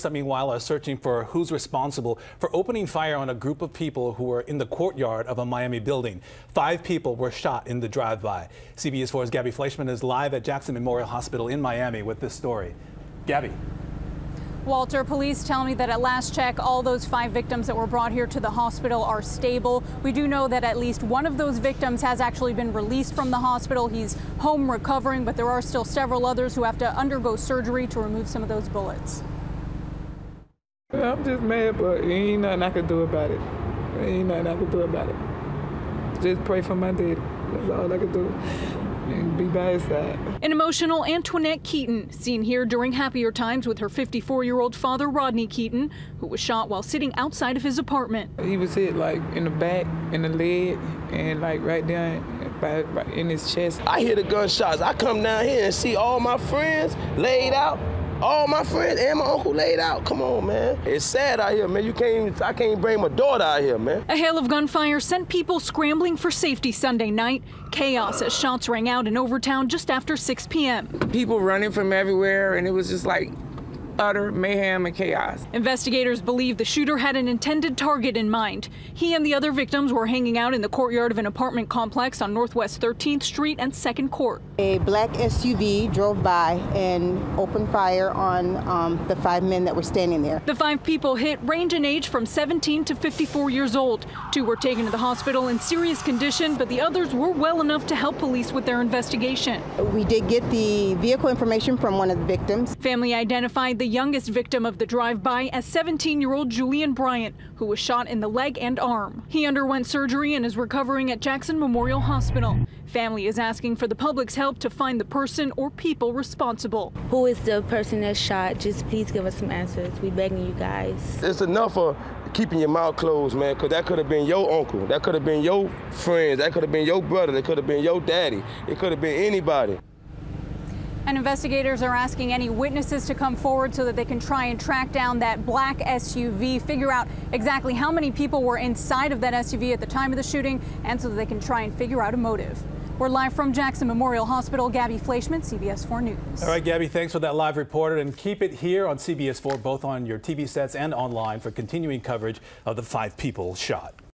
police, meanwhile, are searching for who's responsible for opening fire on a group of people who were in the courtyard of a Miami building. 5 people were shot in the drive-by. CBS 4's Gabby Fleischman is live at Jackson Memorial Hospital in Miami with this story. Gabby. Walter, police tell me that at last check, all those 5 victims that were brought here to the hospital are stable. We do know that at least one of those victims has actually been released from the hospital. He's home recovering, but there are still several others who have to undergo surgery to remove some of those bullets. I'm just mad, but ain't nothing I can do about it. Ain't nothing I can do about it. Just pray for my daddy. That's all I can do. And be by his side. An emotional Antionette Keaton, seen here during happier times with her 54-year-old father, Rodney Keaton, who was shot while sitting outside of his apartment. He was hit like in the back, in the leg, and like right down in his chest. I hear the gunshots. I come down here and see all my friends laid out. All my friends and my uncle laid out. Come on, man. It's sad out here, man. I can't bring my daughter out here, man. A hail of gunfire sent people scrambling for safety Sunday night. Chaos as shots rang out in Overtown just after 6 p.m. People running from everywhere, and it was just like utter mayhem and chaos. Investigators believe the shooter had an intended target in mind. He and the other victims were hanging out in the courtyard of an apartment complex on Northwest 13th Street and 2nd Court. A black SUV drove by and opened fire on the 5 men that were standing there. The 5 people hit range in age from 17 to 54 years old. 2 were taken to the hospital in serious condition, but the others were well enough to help police with their investigation. We did get the vehicle information from one of the victims. Family identified the youngest victim of the drive-by as 17-year-old Julian Bryant, who was shot in the leg and arm. He underwent surgery and is recovering at Jackson Memorial Hospital. Family is asking for the public's help to find the person or people responsible. Who is the person that shot? Just please give us some answers. We begging you guys. It's enough of keeping your mouth closed, man, because that could have been your uncle, that could have been your friends, that could have been your brother, that could have been your daddy, it could have been anybody. And investigators are asking any witnesses to come forward so that they can try and track down that black SUV, figure out exactly how many people were inside of that SUV at the time of the shooting, and so that they can try and figure out a motive. We're live from Jackson Memorial Hospital. Gabby Fleischman, CBS 4 News. All right, Gabby, thanks for that live report, and keep it here on CBS 4, both on your TV sets and online, for continuing coverage of the 5 people shot.